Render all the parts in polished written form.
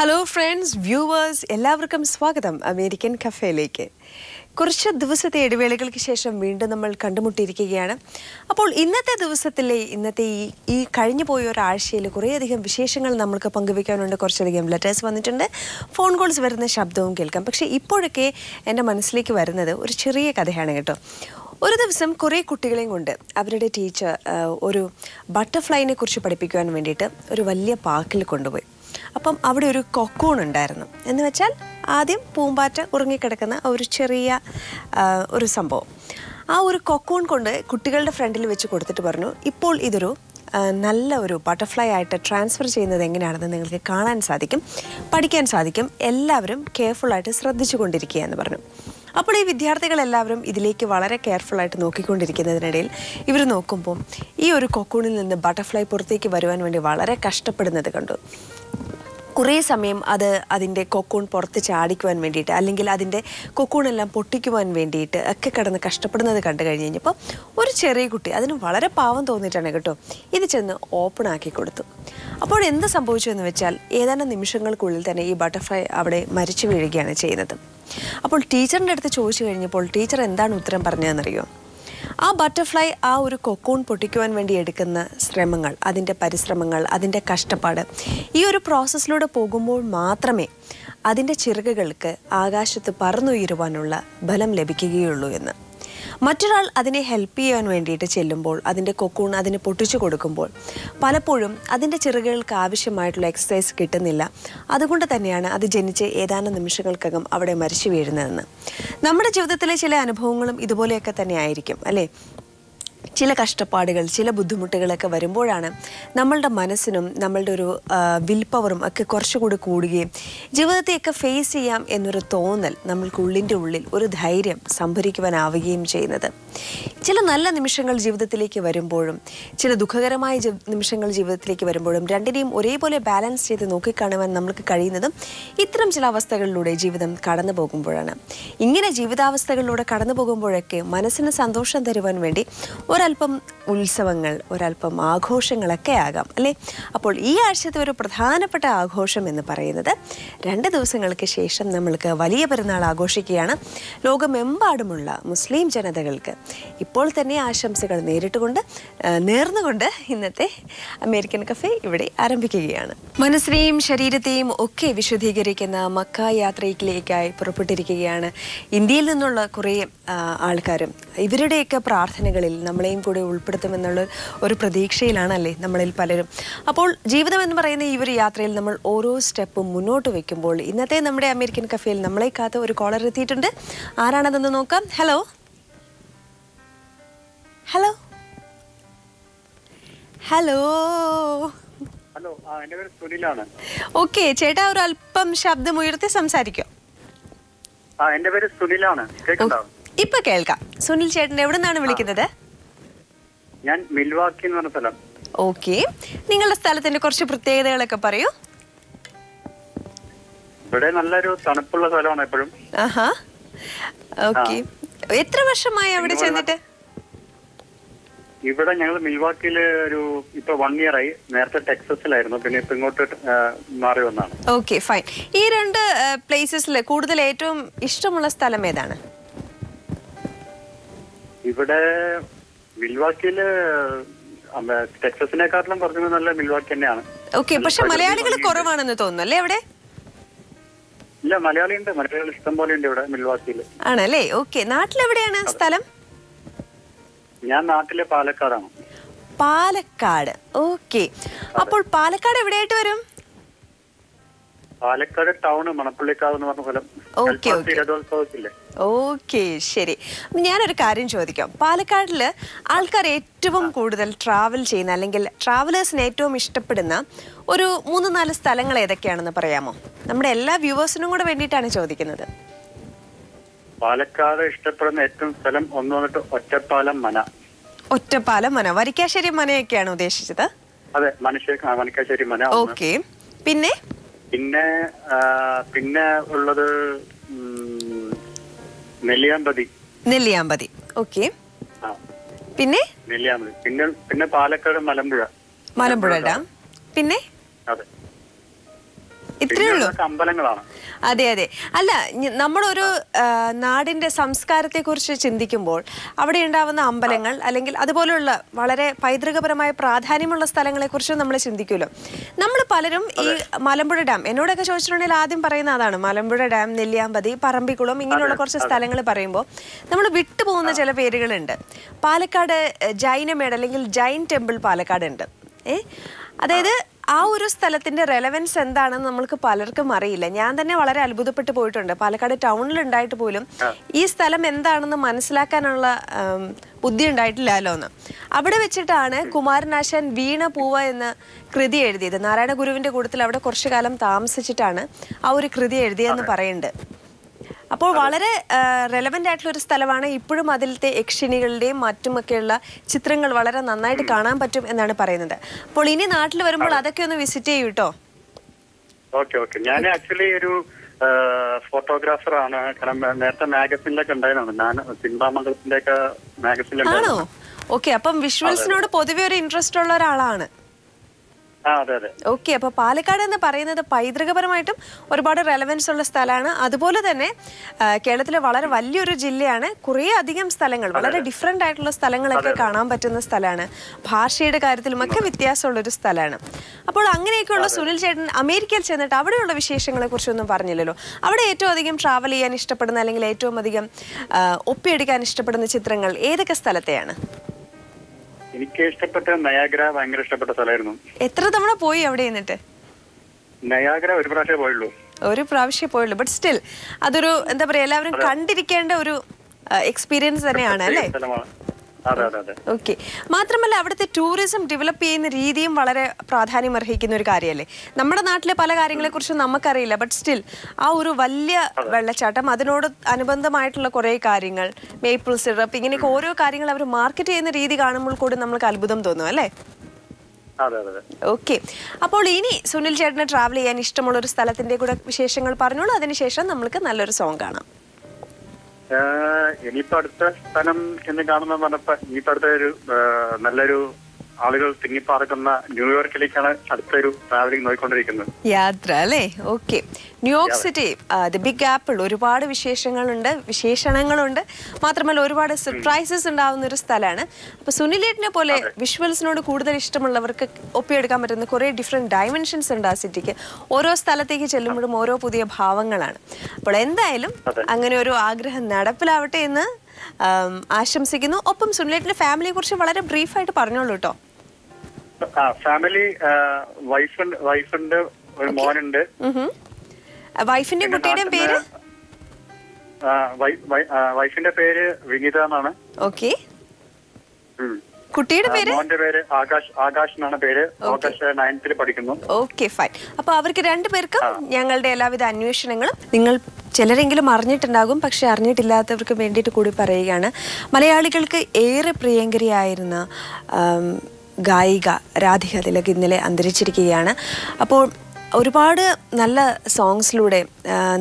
Hello friends viewers എല്ലാവർക്കും സ്വാഗതം American കഫേയിലേക്ക്. കുറച്ച് ദിവസത്തെ ഇടവേളകൾക്ക് ശേഷം വീണ്ടും നമ്മൾ കണ്ടുമുട്ടിയിരിക്കുകയാണ്. അപ്പോൾ ഇന്നത്തെ ഈ കഴിഞ്ഞു പോയ ഒരാഴ്ചയിൽ കുറേയധികം വിശേഷങ്ങൾ നമുക്ക് പങ്കുവയ്ക്കാനുണ്ട്. കുറച്ചധികം ലെറ്റേഴ്സ് വന്നിട്ടുണ്ട്, ഫോൺ കോൾസ് വരുന്ന ശബ്ദവും കേൾക്കാം. പക്ഷേ ഇപ്പോഴൊക്കെ എൻ്റെ മനസ്സിലേക്ക് വരുന്നത് ഒരു ചെറിയ കഥയാണ് കേട്ടോ. ഒരു ദിവസം കുറേ കുട്ടികളെയും കൊണ്ട് അവരുടെ ടീച്ചർ ഒരു ബട്ടർഫ്ലൈനെ കുറിച്ച് പഠിപ്പിക്കുവാൻ വേണ്ടിയിട്ട് ഒരു വലിയ പാർക്കിൽ കൊണ്ടുപോയി. അപ്പം അവിടെ ഒരു കൊക്കൂൺ ഉണ്ടായിരുന്നു. എന്ന് വെച്ചാൽ ആദ്യം പൂമ്പാറ്റ ഉറങ്ങിക്കിടക്കുന്ന ഒരു ചെറിയ ഒരു സംഭവം. ആ ഒരു കൊക്കൂൺ കൊണ്ട് കുട്ടികളുടെ ഫ്രണ്ടിൽ വെച്ച് കൊടുത്തിട്ട് പറഞ്ഞു, ഇപ്പോൾ ഇതൊരു നല്ല ഒരു ബട്ടർഫ്ലൈ ആയിട്ട് ട്രാൻസ്ഫർ ചെയ്യുന്നത് എങ്ങനെയാണെന്ന് നിങ്ങൾക്ക് കാണാൻ സാധിക്കും, പഠിക്കാൻ സാധിക്കും, എല്ലാവരും കെയർഫുള്ളായിട്ട് ശ്രദ്ധിച്ചു കൊണ്ടിരിക്കുക എന്ന് പറഞ്ഞു. അപ്പോൾ ഈ വിദ്യാർത്ഥികളെല്ലാവരും ഇതിലേക്ക് വളരെ കെയർഫുള്ളായിട്ട് നോക്കിക്കൊണ്ടിരിക്കുന്നതിനിടയിൽ ഇവർ നോക്കുമ്പോൾ ഈ ഒരു കൊക്കൂണിൽ നിന്ന് ബട്ടർഫ്ലൈ പുറത്തേക്ക് വരുവാൻ വേണ്ടി വളരെ കഷ്ടപ്പെടുന്നത് കണ്ടു. കുറേ സമയം അതിൻ്റെ കൊക്കൂൺ പുറത്ത് ചാടിക്കുവാൻ വേണ്ടിയിട്ട്, അല്ലെങ്കിൽ അതിൻ്റെ കൊക്കൂണെല്ലാം പൊട്ടിക്കുവാൻ വേണ്ടിയിട്ട് ഒക്കെ കിടന്ന് കഷ്ടപ്പെടുന്നത് കണ്ടു കഴിഞ്ഞ് കഴിഞ്ഞപ്പോൾ ഒരു ചെറിയ കുട്ടി, അതിന് വളരെ പാവം തോന്നിയിട്ടാണ് കേട്ടോ, ഇത് ചെന്ന് ഓപ്പൺ ആക്കി കൊടുത്തു. അപ്പോൾ എന്ത് സംഭവിച്ചു എന്ന് വെച്ചാൽ ഏതാനും നിമിഷങ്ങൾക്കുള്ളിൽ തന്നെ ഈ ബട്ടർഫ്ലൈ അവിടെ മരിച്ചു വീഴുകയാണ് ചെയ്യുന്നത്. അപ്പോൾ ടീച്ചറിൻ്റെ അടുത്ത് ചോദിച്ചു കഴിഞ്ഞപ്പോൾ ടീച്ചർ എന്താണ് ഉത്തരം പറഞ്ഞതെന്നറിയോ? ആ ബട്ടർഫ്ലൈ ആ ഒരു കൊക്കൂൺ പൊട്ടിക്കുവാൻ വേണ്ടി എടുക്കുന്ന ശ്രമങ്ങൾ, അതിൻ്റെ പരിശ്രമങ്ങൾ, അതിൻ്റെ കഷ്ടപ്പാട്, ഈ ഒരു പ്രോസസ്സിലൂടെ പോകുമ്പോൾ മാത്രമേ അതിൻ്റെ ചിറകുകൾക്ക് ആകാശത്ത് പറന്നുയരുവാനുള്ള ബലം ലഭിക്കുകയുള്ളൂ എന്ന്. മറ്റൊരാൾ അതിനെ ഹെൽപ്പ് ചെയ്യാൻ വേണ്ടിയിട്ട് ചെല്ലുമ്പോൾ, അതിൻ്റെ കൊക്കൂൺ അതിന് പൊട്ടിച്ചു കൊടുക്കുമ്പോൾ പലപ്പോഴും അതിൻ്റെ ചിറകുകൾക്ക് ആവശ്യമായിട്ടുള്ള എക്സസൈസ് കിട്ടുന്നില്ല. അതുകൊണ്ട് തന്നെയാണ് അത് ജനിച്ച് ഏതാനും നിമിഷങ്ങൾക്കകം അവിടെ മരിച്ചു വീഴുന്നതെന്ന്. നമ്മുടെ ജീവിതത്തിലെ ചില അനുഭവങ്ങളും ഇതുപോലെയൊക്കെ തന്നെ ആയിരിക്കും അല്ലേ? ചില കഷ്ടപ്പാടുകൾ, ചില ബുദ്ധിമുട്ടുകളൊക്കെ വരുമ്പോഴാണ് നമ്മളുടെ മനസ്സിനും നമ്മളുടെ ഒരു വിൽ പവറും ഒക്കെ കുറച്ചുകൂടി കൂടുകയും ജീവിതത്തെയൊക്കെ ഫേസ് ചെയ്യാം എന്നൊരു തോന്നൽ നമ്മൾക്കുള്ളിൻ്റെ ഉള്ളിൽ ഒരു ധൈര്യം സംഭരിക്കുവാനാവുകയും ചെയ്യുന്നത്. ചില നല്ല നിമിഷങ്ങൾ ജീവിതത്തിലേക്ക് വരുമ്പോഴും ചില ദുഃഖകരമായ നിമിഷങ്ങൾ ജീവിതത്തിലേക്ക് വരുമ്പോഴും രണ്ടിനെയും ഒരേപോലെ ബാലൻസ് ചെയ്ത് നോക്കിക്കാണുവാൻ നമുക്ക് കഴിയുന്നതും ഇത്തരം ചില അവസ്ഥകളിലൂടെ ജീവിതം കടന്നു പോകുമ്പോഴാണ്. ഇങ്ങനെ ജീവിതാവസ്ഥകളിലൂടെ കടന്നു പോകുമ്പോഴൊക്കെ മനസ്സിന് സന്തോഷം തരുവാൻ വേണ്ടി ഒരൽപ്പം ഉത്സവങ്ങൾ, ഒരൽപ്പം ആഘോഷങ്ങളൊക്കെ ആകാം അല്ലേ? അപ്പോൾ ഈ ആഴ്ചത്തെ ഒരു പ്രധാനപ്പെട്ട ആഘോഷം എന്ന് പറയുന്നത് 2 ദിവസങ്ങൾക്ക് ശേഷം നമ്മൾക്ക് വലിയ പെരുന്നാൾ ആഘോഷിക്കുകയാണ്. ലോകമെമ്പാടുമുള്ള മുസ്ലിം ജനതകൾക്ക് ഇപ്പോൾ തന്നെ ആശംസകൾ നേർന്നുകൊണ്ട് ഇന്നത്തെ അമേരിക്കൻ കഫേ ഇവിടെ ആരംഭിക്കുകയാണ്. മനസ്സിനെയും ശരീരത്തെയും ഒക്കെ വിശുദ്ധീകരിക്കുന്ന മക്ക യാത്രയിലേക്കായി പുറപ്പെട്ടിരിക്കുകയാണ് ഇന്ത്യയിൽ നിന്നുള്ള കുറേ ആൾക്കാരും. ഇവരുടെയൊക്കെ പ്രാർത്ഥനകളിൽ നമ്മളെയും കൂടെ ഉൾപ്പെടുത്തുമെന്നുള്ള ഒരു പ്രതീക്ഷയിലാണല്ലേ നമ്മളിൽ പലരും. അപ്പോൾ ജീവിതം എന്ന് പറയുന്ന ഈ ഒരു യാത്രയിൽ നമ്മൾ ഓരോ സ്റ്റെപ്പും മുന്നോട്ട് വെക്കുമ്പോൾ ഇന്നത്തെ നമ്മുടെ അമേരിക്കൻ കഫേയിൽ നമ്മളെ കാത്ത് ഒരു കോളർ എത്തിയിട്ടുണ്ട്. ആരാണതെന്ന് നോക്കാം. ഹലോ ഹലോ ഹലോ ഹലോ, എൻ്റെ പേര് സുനിലാണ്. ഓക്കെ ചേട്ടാ, ഒരു അല്പം ശബ്ദം ഉയർത്തി സംസാരിക്കോ? എൻ്റെ പേര് സുനിലാണ്. ഇപ്പൊ കേൾക്കാം. സുനിൽ ചേട്ടൻ എവിടെ നിന്നാണ് വിളിക്കുന്നത്? ഞാൻ മിൽവാക്കി എന്ന് പറഞ്ഞ സ്ഥലം. ഓക്കെ, നിങ്ങളുടെ സ്ഥലത്തിന്റെ കുറച്ച് പ്രത്യേകതകളൊക്കെ പറയൂ. ഇവിടെ നല്ലൊരു തണുപ്പുള്ള സ്ഥലമാണ് എപ്പോഴും. ആഹാ, ഓക്കെ. എത്ര വർഷമായി അവിടെ ചെന്നിട്ട്? ഇവിടെ ഞങ്ങൾ മിൽവാക്കിയില് ഇപ്പൊ 1 year ആയി. നേരത്തെ ടെക്സസിലായിരുന്നു, പിന്നെ ഇപ്പൊ ഇങ്ങോട്ട് മാറി വന്നാണ്. Okay, fine. ഈ 2 പ്ലേസസിൽ കൂടുതൽ ഏറ്റവും ഇഷ്ടമുള്ള സ്ഥലം ഏതാണ്? ഇവിടെ മിൽവാക്കിയില് ടെക്സസിനെക്കാട്ടിലും കുറച്ചുകൂടി നല്ല മിൽവാക്കി തന്നെയാണ്. ഓക്കെ, പക്ഷെ മലയാളികൾ കുറവാണെന്ന് തോന്നുന്നു അല്ലേ അവിടെ? ഇല്ല, മലയാളി ഉണ്ട്. മലയാളികൾ ഇഷ്ടം പോലെ ഉണ്ട് ഇവിടെ മിൽവാക്കിയില്. ആണല്ലേ? ഓക്കെ. നാട്ടിലെവിടെയാണ് സ്ഥലം? ഞാൻ നാട്ടിലെ പാലക്കാടാണ്. പാലക്കാട്. ഓക്കെ, അപ്പോൾ പാലക്കാട് എവിടെയായിട്ട് വരും? പാലക്കാട് ടൗണ് മണപ്പള്ളിക്കാവ് എന്ന് പറഞ്ഞ സ്ഥലം. ഓക്കെ, ശരി. ഞാനൊരു കാര്യം ചോദിക്കാം. പാലക്കാടില് ആൾക്കാർ ഏറ്റവും കൂടുതൽ ട്രാവൽ ചെയ്യുന്ന, അല്ലെങ്കിൽ ട്രാവലേഴ്സിന് ഏറ്റവും ഇഷ്ടപ്പെടുന്ന ഒരു 3-4 സ്ഥലങ്ങൾ ഏതൊക്കെയാണെന്ന് പറയാമോ? നമ്മുടെ എല്ലാ വ്യൂവേഴ്സിനും കൂടെ വേണ്ടിയിട്ടാണ് ചോദിക്കുന്നത്. പാലക്കാട് ഇഷ്ടപ്പെടുന്ന ഏറ്റവും സ്ഥലം ഒന്ന് വന്നിട്ട് ഒറ്റപ്പാലം മന. ഒറ്റപ്പാലം മന, വരിക്കാശ്ശേരി മനയൊക്കെയാണ് ഉദ്ദേശിച്ചത്? അതെ, വരിക്കാശ്ശേരി മന. ഓക്കെ, പിന്നെ പിന്നെ ഉള്ളത് നെല്ലിയാമ്പതി. ഓക്കെ, പിന്നെ നെല്ലിയാമ്പതി. പിന്നെ പാലക്കാട് മലമ്പുഴ ഡാം. പിന്നെ ഇത്രയേ ഉള്ളൂ. അമ്പലങ്ങളാണ്. അതെ അതെ. അല്ല, നമ്മളൊരു നാടിന്റെ സംസ്കാരത്തെ കുറിച്ച് ചിന്തിക്കുമ്പോൾ അവിടെ ഉണ്ടാവുന്ന അമ്പലങ്ങൾ അല്ലെങ്കിൽ അതുപോലെയുള്ള വളരെ പൈതൃകപരമായ പ്രാധാന്യമുള്ള സ്ഥലങ്ങളെ കുറിച്ച് നമ്മൾ ചിന്തിക്കുമല്ലോ. നമ്മൾ പലരും ഈ മലമ്പുഴ ഡാം, എന്നോടൊക്കെ ചോദിച്ചിട്ടുണ്ടെങ്കിൽ ആദ്യം പറയുന്ന അതാണ്, മലമ്പുഴ ഡാം, നെല്ലിയാമ്പതി, പറമ്പിക്കുളം, ഇങ്ങനെയുള്ള കുറച്ച് സ്ഥലങ്ങൾ പറയുമ്പോൾ നമ്മൾ വിട്ടുപോകുന്ന ചില പേരുകളുണ്ട്. പാലക്കാട് ജൈനമേട് അല്ലെങ്കിൽ ജൈൻ ടെമ്പിൾ പാലക്കാട് ഉണ്ട്. അതായത് ആ ഒരു സ്ഥലത്തിന്റെ റെലവൻസ് എന്താണെന്ന് നമ്മൾക്ക് പലർക്കും അറിയില്ല. ഞാൻ തന്നെ വളരെ അത്ഭുതപ്പെട്ടു പോയിട്ടുണ്ട്. പാലക്കാട് ടൗണിൽ ഉണ്ടായിട്ട് പോലും ഈ സ്ഥലം എന്താണെന്ന് മനസ്സിലാക്കാനുള്ള ബുദ്ധി ഉണ്ടായിട്ടില്ലല്ലോ എന്ന്. അവിടെ വെച്ചിട്ടാണ് കുമാരനാശാൻ വീണ പൂവ എന്ന കൃതി എഴുതിയത്. നാരായണ ഗുരുവിന്റെ കൂട്ടത്തിൽ അവിടെ കുറച്ചു കാലം താമസിച്ചിട്ടാണ് ആ ഒരു കൃതി എഴുതിയെന്ന് പറയുന്നുണ്ട്. അപ്പോൾ വളരെ റെലവെന്റ് ആയിട്ടുള്ള ഒരു സ്ഥലമാണ്. ഇപ്പോഴും അതിലത്തെ യക്ഷിണികളുടെയും മറ്റുമൊക്കെയുള്ള ചിത്രങ്ങൾ വളരെ നന്നായിട്ട് കാണാൻ പറ്റും എന്നാണ് പറയുന്നത്. അപ്പോൾ ഇനി നാട്ടിൽ വരുമ്പോൾ അതൊക്കെ ഒന്ന് വിസിറ്റ് ചെയ്യൂ കേട്ടോ. ഓക്കെ. ഞാൻ ആക്ച്വലി ഒരു ഫോട്ടോഗ്രാഫർ ആണ്. കാരണം നേരത്തെ മാഗസിനിലൊക്കെ ഉണ്ടായിരുന്നു. ഞാൻ സിനിമാമംഗലത്തിന്റെ ഒക്കെ മാഗസിനിൽ. ആണോ? ഓക്കെ. അപ്പം വിഷ്വൽസിനോട് പൊതുവെ ഒരു ഇൻട്രസ്റ്റ് ഉള്ള ഒരാളാണ്. ഓക്കെ. അപ്പൊ പാലക്കാട് എന്ന് പറയുന്നത് പൈതൃകപരമായിട്ടും ഒരുപാട് റെലവൻസ് ഉള്ള സ്ഥലമാണ്. അതുപോലെ തന്നെ കേരളത്തിലെ വളരെ വലിയൊരു ജില്ലയാണ്. കുറേ അധികം സ്ഥലങ്ങൾ, വളരെ ഡിഫറെന്റ് ആയിട്ടുള്ള സ്ഥലങ്ങളൊക്കെ കാണാൻ പറ്റുന്ന സ്ഥലമാണ്. ഭാഷയുടെ കാര്യത്തിലും ഒക്കെ വ്യത്യാസമുള്ളൊരു സ്ഥലമാണ്. അപ്പോൾ അങ്ങനെയൊക്കെയുള്ള സുനിൽ ചേട്ടൻ അമേരിക്കയിൽ ചെന്നിട്ട് അവിടെയുള്ള വിശേഷങ്ങളെ കുറിച്ചൊന്നും പറഞ്ഞില്ലല്ലോ. അവിടെ ഏറ്റവും അധികം ട്രാവൽ ചെയ്യാൻ ഇഷ്ടപ്പെടുന്ന അല്ലെങ്കിൽ ഏറ്റവും അധികം ഒപ്പിയെടുക്കാൻ ഇഷ്ടപ്പെടുന്ന ചിത്രങ്ങൾ ഏതൊക്കെ സ്ഥലത്തെയാണ്? എനിക്ക് ഇഷ്ടപ്പെട്ട നയാഗ്ര ഭയങ്കര ഇഷ്ടപ്പെട്ട സ്ഥലമായിരുന്നു. എത്ര തവണ പോയി അവിടെ? എന്നിട്ട് നയാഗ്ര ഒരു പ്രാവശ്യം പോയുള്ളൂ. ബട്ട് സ്റ്റിൽ അതൊരു എന്താ പറയാ, എല്ലാവരും കണ്ടിരിക്കേണ്ട ഒരു എക്സ്പീരിയൻസ് തന്നെയാണ് അല്ലേ? ഓക്കെ. മാത്രമല്ല അവിടുത്തെ ടൂറിസം ഡെവലപ്പ് ചെയ്യുന്ന രീതിയും വളരെ പ്രാധാന്യം അർഹിക്കുന്ന ഒരു കാര്യമല്ലേ? നമ്മുടെ നാട്ടിലെ പല കാര്യങ്ങളെ കുറിച്ച് നമുക്കറിയില്ല. ബട്ട് സ്റ്റിൽ ആ ഒരു വലിയ വെള്ളച്ചാട്ടം, അതിനോട് അനുബന്ധമായിട്ടുള്ള കുറെ കാര്യങ്ങൾ, മേപ്പിൾ സിറപ്പ്, ഇങ്ങനെയൊക്കെ ഓരോ കാര്യങ്ങൾ അവർ മാർക്കറ്റ് ചെയ്യുന്ന രീതി കാണുമ്പോൾ കൂടി നമ്മൾക്ക് അത്ഭുതം തോന്നും അല്ലേ? ഓക്കെ. അപ്പോൾ ഇനി സുനിൽ ചേട്ടന് ട്രാവൽ ചെയ്യാൻ ഇഷ്ടമുള്ള ഒരു സ്ഥലത്തിന്റെ കൂടെ വിശേഷങ്ങൾ പറഞ്ഞോളൂ. അതിനുശേഷം നമുക്ക് നല്ലൊരു സോങ് കാണാം. ഇനിയിപ്പോ അടുത്ത സ്ഥലം എന്ന് കാണുന്ന പറഞ്ഞപ്പോ ഇനിയിപ്പോ അടുത്ത ഒരു നല്ലൊരു ആളുകൾ തിങ്ങിപ്പാർക്കുന്ന ന്യൂയോർക്കിലേക്കാണ് അടുത്തൊരു ട്രാവലിംഗ് നോക്കിക്കൊണ്ടിരിക്കുന്നത്. യാത്ര അല്ലേ? Okay. New York city, the big apple, ഒരുപാട് വിശേഷണങ്ങളുണ്ട്. മാത്രമല്ല ഒരുപാട് സർപ്രൈസസ് ഉണ്ടാവുന്ന ഒരു സ്ഥലമാണ്. അപ്പൊ സുനിലേട്ടിനെ പോലെ വിഷ്വൽസിനോട് കൂടുതൽ ഇഷ്ടമുള്ളവർക്ക് ഒപ്പിയെടുക്കാൻ പറ്റുന്ന കുറെ ഡിഫറെന്റ് ഡയമെൻഷൻസ് ഉണ്ട് ആ സിറ്റിക്ക്. ഓരോ സ്ഥലത്തേക്ക് ചെല്ലുമ്പോഴും ഓരോ പുതിയ ഭാവങ്ങളാണ്. അപ്പോൾ എന്തായാലും അങ്ങനെ ഒരു ആഗ്രഹം നടപ്പിലാവട്ടെ എന്ന് ആശംസിക്കുന്നു. ഒപ്പം സുനിലേട്ടിന്റെ ഫാമിലിയെ കുറിച്ച് വളരെ ബ്രീഫായിട്ട് പറഞ്ഞോളൂ കേട്ടോ. ഫാമിലി, വൈഫുണ്ട്, ഒരു മോനുണ്ട്. വൈഫിന്റെ കുട്ടിയുടെയും പേര്? വൈഫിന്റെ പേര് വിനീത എന്നാണ്. ഓക്കെ. കുട്ടിയുടെ പേര്? മോന്റെ പേര് ആകാശ് എന്നാണ് പേര്. ആകാശ് 9th പഠിക്കുന്നു. Okay, fine. അപ്പൊ അവർക്ക് രണ്ടുപേർക്കും ഞങ്ങളുടെ എല്ലാവിധ അന്വേഷണങ്ങളും. നിങ്ങൾ ചിലരെങ്കിലും അറിഞ്ഞിട്ടുണ്ടാകും, പക്ഷെ അറിഞ്ഞിട്ടില്ലാത്തവർക്ക് വേണ്ടിയിട്ട് കൂടി പറയുകയാണ്. മലയാളികൾക്ക് ഏറെ പ്രിയങ്കരിയായിരുന്ന ഗായിക രാധിക തിലക് ഇന്നലെ അന്തരിച്ചിരിക്കുകയാണ്. അപ്പോൾ ഒരുപാട് നല്ല സോങ്സിലൂടെ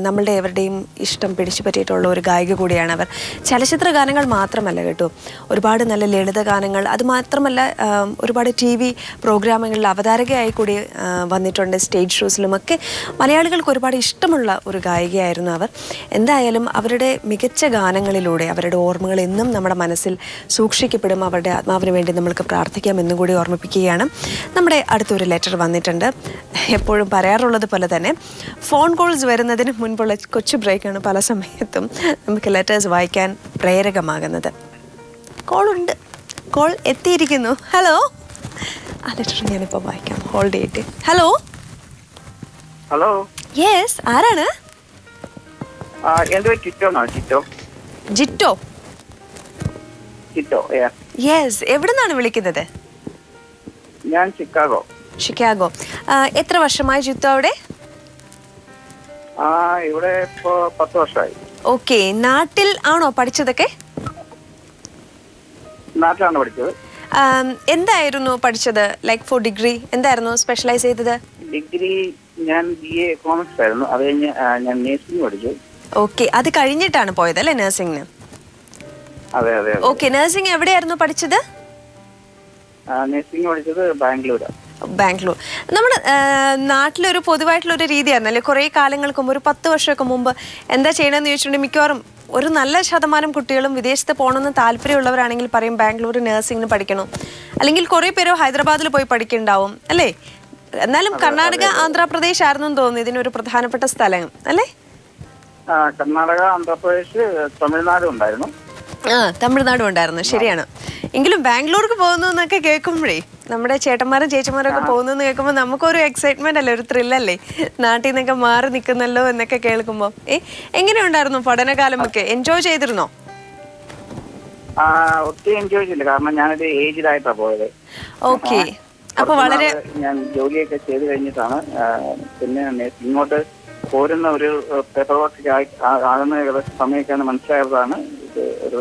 നമ്മളുടെ എവരുടെയും ഇഷ്ടം പിടിച്ചു പറ്റിയിട്ടുള്ള ഒരു ഗായിക കൂടിയാണ് അവർ. ചലച്ചിത്ര ഗാനങ്ങൾ മാത്രമല്ല കേട്ടോ, ഒരുപാട് നല്ല ലളിത ഗാനങ്ങൾ, അതുമാത്രമല്ല ഒരുപാട് TV പ്രോഗ്രാമുകളിൽ അവതാരകയായി കൂടി വന്നിട്ടുണ്ട്. സ്റ്റേജ് ഷോസിലുമൊക്കെ മലയാളികൾക്ക് ഒരുപാട് ഇഷ്ടമുള്ള ഒരു ഗായികയായിരുന്നു അവർ. എന്തായാലും അവരുടെ മികച്ച ഗാനങ്ങളിലൂടെ അവരുടെ ഓർമ്മകൾ എന്നും നമ്മുടെ മനസ്സിൽ സൂക്ഷിക്കപ്പെടും. അവരുടെ ആത്മാവിന് വേണ്ടി നമ്മൾക്ക് പ്രാർത്ഥിക്കാം എന്നും കൂടി ഓർമ്മിപ്പിക്കുകയാണ്. നമ്മുടെ അടുത്തൊരു ലെറ്റർ വന്നിട്ടുണ്ട്. എപ്പോഴും പറയാറുള്ളത് പോലെ തന്നെ ഫോൺ കോൾസ് വരുന്നതിന് മുൻപുള്ള കൊച്ചു ബ്രേക്കാണ് പല സമയത്തും നമുക്ക് ലെറ്റേഴ്സ് വായിക്കാൻ പ്രേരകമാകുന്നത്. കോളുണ്ട്, കോൾ എത്തിയിരിക്കുന്നു. ഹലോ, ആ ലെറ്റർ ഞാനിപ്പോൾ വായിക്കാം, ഹോൾഡ് ചെയ്തിട്ട്. ഹലോ. യെസ്, ആരാണ്? ജിറ്റോ. യെസ്, എവിടുന്നാണ് വിളിക്കുന്നത്? ഞാൻ ഷിക്കാഗോ. എത്ര വർഷമായി ജിത്തു അവിടെ? ഇവിടെ ഇപ്പോ 10 വർഷമായി. ഓക്കെ. നാട്ടിൽ ആണോ പഠിച്ചതൊക്കെ? നാട്ടിലാണ് പഠിച്ചത്. എന്തായിരുന്നു പഠിച്ചത്? ലൈക്ക് ഫോർ ഡിഗ്രി എന്തായിരുന്നു സ്പെഷ്യലൈസ് ചെയ്തത്? ഡിഗ്രി ഞാൻ BA എക്കണോമിക്സ് ആയിരുന്നു. അത് കഴിഞ്ഞ് ഞാൻ നഴ്സിംഗ് പഠിച്ചു. ഓക്കെ. അത് കഴിഞ്ഞിട്ടാണ് പോയത് അല്ലേ നഴ്സിംഗിന്? അതെ. ഓക്കെ. നഴ്സിംഗ് എവിടെയായിരുന്നു പഠിച്ചത്? നഴ്സിംഗ് പഠിച്ചത് ബാംഗ്ലൂരാണ്. ബാംഗ്ലൂർ. നമ്മുടെ നാട്ടിലൊരു പൊതുവായിട്ടുള്ളൊരു രീതിയായിരുന്നല്ലേ കുറേ കാലങ്ങൾക്ക് മുമ്പ്, ഒരു 10 വർഷമൊക്കെ മുമ്പ് എന്താ ചെയ്യണമെന്ന് ചോദിച്ചിട്ടുണ്ടെങ്കിൽ മിക്കവാറും ഒരു നല്ല ശതമാനം കുട്ടികളും വിദേശത്ത് പോകണമെന്ന് താല്പര്യമുള്ളവരാണെങ്കിൽ പറയും ബാംഗ്ലൂർ നഴ്സിംഗിന് പഠിക്കണം, അല്ലെങ്കിൽ കുറേ പേരോ ഹൈദരാബാദിൽ പോയി പഠിക്കുന്നുണ്ടാവും അല്ലേ. എന്നാലും കർണാടക ആന്ധ്രാപ്രദേശ് ആയിരുന്നു തോന്നുന്നു ഇതിനൊരു പ്രധാനപ്പെട്ട സ്ഥലം അല്ലേ. കർണാടക, ആന്ധ്രാപ്രദേശ്, തമിഴ്നാട് ഉണ്ടായിരുന്നു. തമിഴ്നാടും ഉണ്ടായിരുന്നു, ശരിയാണ്. എങ്കിലും ബാംഗ്ലൂർക്ക് പോകുന്നു എന്നൊക്കെ കേൾക്കുമ്പോഴേ, നമ്മുടെ ചേട്ടന്മാരും ചേച്ചിമാരും ഒക്കെ പോകുന്നു കേൾക്കുമ്പോൾ നമുക്കൊരു എക്സൈറ്റ്മെന്റ് അല്ലേ, ഒരു ത്രില്ലല്ലേ, നാട്ടിൽ നിന്നൊക്കെ മാറി നിൽക്കുന്നല്ലോ എന്നൊക്കെ കേൾക്കുമ്പോൾ. എങ്ങനെയുണ്ടായിരുന്നു പഠനകാലമൊക്കെ? എൻജോയ് ചെയ്തിരുന്നോ? ഒത്തിരി എൻജോയ് ചെയ്തില്ല, കാരണം ഞാനൊരു ഏജിലായിട്ടാണ് പോയത്. ഓക്കെ, അപ്പൊ വളരെ ഞാൻ ജോലിയൊക്കെ ചെയ്ത് കഴിഞ്ഞിട്ടാണ് പിന്നെ ഇങ്ങോട്ട് പോരുന്ന ഒരു പേപ്പർ വർക്ക് ആകുന്ന ഏകദേശം സമയമൊക്കെയാണ് മനസ്സിലായതാണ് ഒരു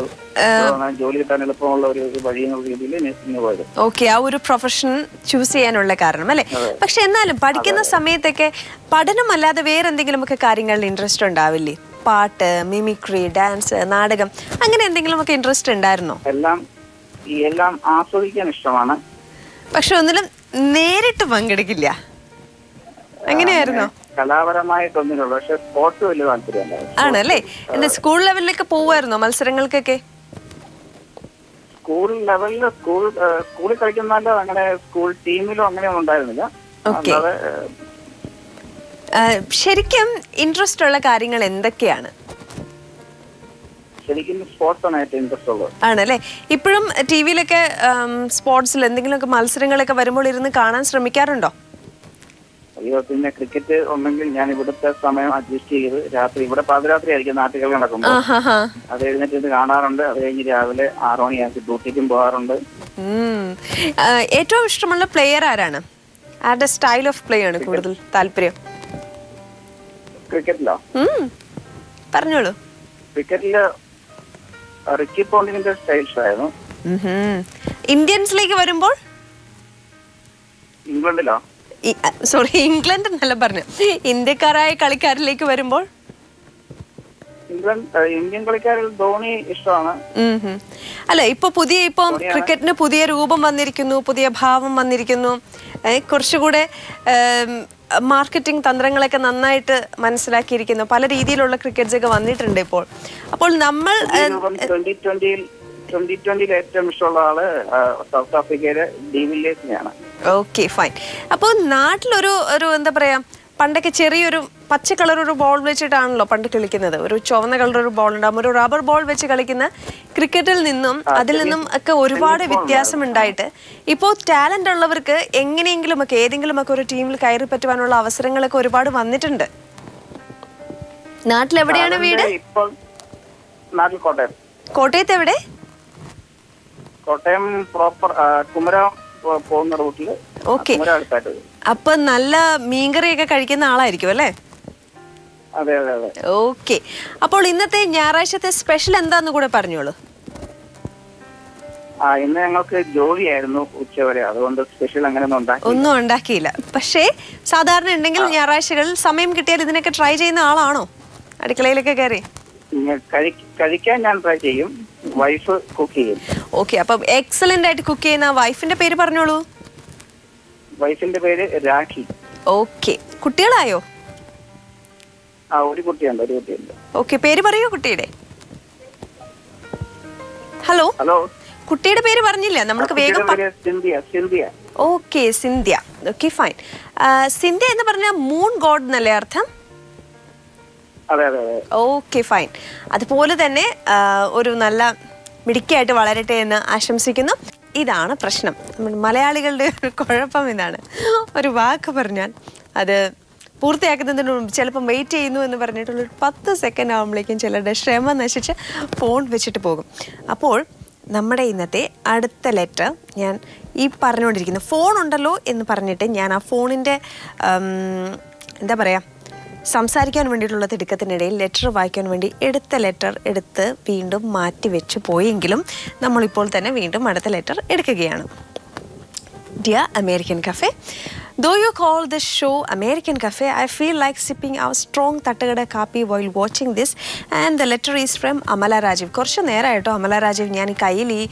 ജോലി കിട്ടാൻ എളുപ്പമുള്ള ഒരു വഴി എന്നുള്ള രീതിയിൽ നഴ്സിംഗിന് പോയത്. ഓക്കെ, ആ ഒരു പ്രൊഫഷൻ ചൂസ് ചെയ്യാനുള്ള കാരണം അല്ലേ. പക്ഷെ എന്നാലും പഠിക്കുന്ന സമയത്തൊക്കെ പഠനമല്ലാതെ വേറെ എന്തെങ്കിലും ഒക്കെ കാര്യങ്ങളിൽ ഇൻട്രസ്റ്റ് ഉണ്ടാവില്ലേ? പാട്ട്, മിമിക്രി, ഡാൻസ്, നാടകം, അങ്ങനെ എന്തെങ്കിലും ഒക്കെ ഇൻട്രസ്റ്റ് ഉണ്ടായിരുന്നോ? എല്ലാം ആസ്വദിക്കാൻ ഇഷ്ടമാണ്, പക്ഷെ ഒന്നിലും നേരിട്ട് പങ്കെടുക്കില്ല. അങ്ങനെയായിരുന്നോ? കലാപരമായിട്ടൊന്നിനുള്ളൂ, പക്ഷെ സ്പോർട്സ് വലിയ താല്പര്യം ആണല്ലേ. എന്താ സ്കൂൾ ലെവലിലൊക്കെ പോവായിരുന്നോ മത്സരങ്ങൾക്കൊക്കെ? സ്കൂൾ ലെവലിൽ സ്കൂളിൽ കളിക്കുന്നല്ലോ, അങ്ങനെ സ്കൂൾ ടീമിലും അങ്ങനെയൊന്നും ഉണ്ടായിരുന്നില്ല. ശരിക്കും ഇൻട്രസ്റ്റ് ഉള്ള കാര്യങ്ങൾ എന്തൊക്കെയാണ്? ശരിക്കും സ്പോർട്സ് ആണ് ഏറ്റവും ഇൻട്രസ്റ്റ് ഉള്ളത്. ആണല്ലേ. ഇപ്പോഴും ടി വിയിലൊക്കെ സ്പോർട്സിൽ എന്തെങ്കിലുമൊക്കെ മത്സരങ്ങളൊക്കെ വരുമ്പോൾ ഇരുന്ന് കാണാൻ ശ്രമിക്കാറുണ്ടോ? അയ്യോ, പിന്നെ ക്രിക്കറ്റ് ഉണ്ടെങ്കിൽ ഞാൻ ഇവിടുത്തെ സമയം അഡ്ജസ്റ്റ് ചെയ്ത് രാത്രി, ഇവിടെ പാതിരാത്രി ആയിരിക്കും നാട്ടുകൾ നടക്കുമ്പോൾ, അത് എഴുന്നേറ്റ് കാണാറുണ്ട്. അത് കഴിഞ്ഞ് രാവിലെ 6 മണിയാക്കി ഡ്യൂട്ടിക്കും പോകാറുണ്ട്. ഏറ്റവും ഇഷ്ടമുള്ള പ്ലെയർ ആരാണ്? ആരുടെ സ്റ്റൈൽ ഓഫ് പ്ലേ ആണ് കൂടുതൽ താല്പര്യം? ക്രിക്കറ്റിലോ? പറഞ്ഞോളൂ. ക്രിക്കറ്റില് റിക്കി പോണ്ടിങ്ങിന്റെ സ്റ്റൈൽ ആയിരുന്നു. ഇന്ത്യൻസിലേക്ക് വരുമ്പോൾ? ഇംഗ്ലണ്ടിലോ? സോറി, ഇംഗ്ലണ്ട് എന്നല്ല പറഞ്ഞു. ഇന്ത്യക്കാരായ കളിക്കാരിലേക്ക് വരുമ്പോൾ? ഇന്ത്യൻ കളിക്കാരിൽ ധോണി ഇഷ്ടമാണ്. അല്ല, ഇപ്പം ക്രിക്കറ്റിന് പുതിയ രൂപം വന്നിരിക്കുന്നു, പുതിയ ഭാവം വന്നിരിക്കുന്നു, കുറച്ചുകൂടെ മാർക്കറ്റിംഗ് തന്ത്രങ്ങളൊക്കെ നന്നായിട്ട് മനസ്സിലാക്കിയിരിക്കുന്നു, പല രീതിയിലുള്ള ക്രിക്കറ്റ്സ് ഒക്കെ വന്നിട്ടുണ്ട് ഇപ്പോൾ. അപ്പോൾ നമ്മൾ 2020 ഏറ്റവും ഇഷ്ടമുള്ള ആള് സൗത്ത് ആഫ്രിക്കയിലെ ഡി വില്ലിയേഴ്സിനെയാണ്. Okay, fine. അപ്പോൾ നാട്ടിലൊരു എന്താ പറയാ, പണ്ടൊക്കെ ചെറിയൊരു പച്ച കളർ ഒരു ബോൾ വെച്ചിട്ടാണല്ലോ പണ്ട് കളിക്കുന്നത്. ഒരു ചുവന്ന കളർ ഒരു ബോൾ ഉണ്ടാകും, ഒരു റബ്ബർ ബോൾ വെച്ച് കളിക്കുന്ന ക്രിക്കറ്റിൽ നിന്നും അതിൽ നിന്നും ഒക്കെ ഒരുപാട് വ്യത്യാസം ഉണ്ടായിട്ട് ഇപ്പോൾ ടാലന്റ് ഉള്ളവർക്ക് എങ്ങനെയെങ്കിലും ഒക്കെ ഏതെങ്കിലും ഒക്കെ ഒരു ടീമിൽ കയറി പറ്റുവാനുള്ള അവസരങ്ങളൊക്കെ ഒരുപാട് വന്നിട്ടുണ്ട്. നാട്ടിലെവിടെയാണ് വീട്? കോട്ടയത്ത് എവിടെ? കോട്ടയം പ്രോപ്പർ കുമരകം പോകുന്ന റൂട്ടില്. ഓക്കെ, അപ്പൊ നല്ല മീൻകറിയൊക്കെ കഴിക്കുന്ന ആളായിരിക്കും അല്ലേ? അതെ അതെ അതെ. ഓക്കെ, അപ്പോൾ ഇന്നത്തെ ഞായറാഴ്ചത്തെ സ്പെഷ്യൽ എന്താന്ന് കൂടെ പറഞ്ഞോളൂ. ഇന്ന് ഞങ്ങൾക്ക് ജോലിയായിരുന്നു ഉച്ചവരെ, അതുകൊണ്ട് സ്പെഷ്യൽ അങ്ങനെ ഒന്നും ഉണ്ടാക്കിയില്ല. പക്ഷേ സാധാരണ ഉണ്ടെങ്കിൽ ഞായറാഴ്ചകളിൽ സമയം കിട്ടിയാൽ ഇതിനൊക്കെ ട്രൈ ചെയ്യുന്ന ആളാണോ? അടുക്കളയിലൊക്കെ കയറി കഴിക്കാൻ ഞാൻ ട്രൈ ചെയ്യും, വൈഫ് കുക്ക് ചെയ്യും. ഓക്കെ, അപ്പം എക്സലന്റ് ആയിട്ട് കുക്ക് ചെയ്യുന്ന വൈഫിന്റെ പേര് പറഞ്ഞോളൂ. വൈഫിന്റെ പേര് രാഖി. ഓക്കെ, കുട്ടികളായോ? ഒരു കുട്ടിയുണ്ട്. ഓക്കെ, പേര് പറയൂ കുട്ടിയുടെ. ഹലോ, കുട്ടിയുടെ പേര് പറഞ്ഞില്ല, നമുക്ക് വേഗം. Okay, Scindia. Okay, fine. Scindia എന്ന് പറഞ്ഞ മൂൺ ഗോഡ് എന്നല്ലേ അർത്ഥം? Okay, fine. അതുപോലെ തന്നെ ഒരു നല്ല മിടുക്കിയായിട്ട് വളരട്ടെ എന്ന് ആശംസിക്കുന്നു. ഇതാണ് പ്രശ്നം, നമ്മൾ മലയാളികളുടെ ഒരു കുഴപ്പം. ഇതാണ്, ഒരു വാക്ക് പറഞ്ഞാൽ അത് പൂർത്തിയാക്കുന്നതിന് മുമ്പ് ചിലപ്പം വെയിറ്റ് ചെയ്യുന്നു എന്ന് പറഞ്ഞിട്ടുള്ളൊരു 10 സെക്കൻഡ് ആകുമ്പോഴേക്കും ചിലരുടെ ക്ഷമ നശിച്ച് ഫോൺ വെച്ചിട്ട് പോകും. അപ്പോൾ നമ്മുടെ ഇന്നത്തെ അടുത്ത ലെറ്റർ ഞാൻ ഈ പറഞ്ഞുകൊണ്ടിരിക്കുന്നു. ഫോൺ ഉണ്ടല്ലോ എന്ന് പറഞ്ഞിട്ട് ഞാൻ ആ ഫോണിൻ്റെ എന്താ പറയുക, സംസാരിക്കാൻ വേണ്ടിയിട്ടുള്ള തിടുക്കത്തിനിടയിൽ ലെറ്റർ വായിക്കാൻ വേണ്ടി എടുത്ത ലെറ്റർ എടുത്ത് വീണ്ടും മാറ്റി വെച്ച് പോയെങ്കിലും നമ്മളിപ്പോൾ തന്നെ വീണ്ടും അടുത്ത ലെറ്റർ എടുക്കുകയാണ്. Dear American cafe, Though you call this show American Cafe, I feel like sipping our strong Tattagada coffee while watching this. And the letter is from Amala Rajiv. കുറച്ച് നേരമായിട്ടോ അമല രാജീവ് ഞാൻ ഈ കയ്യിൽ ഈ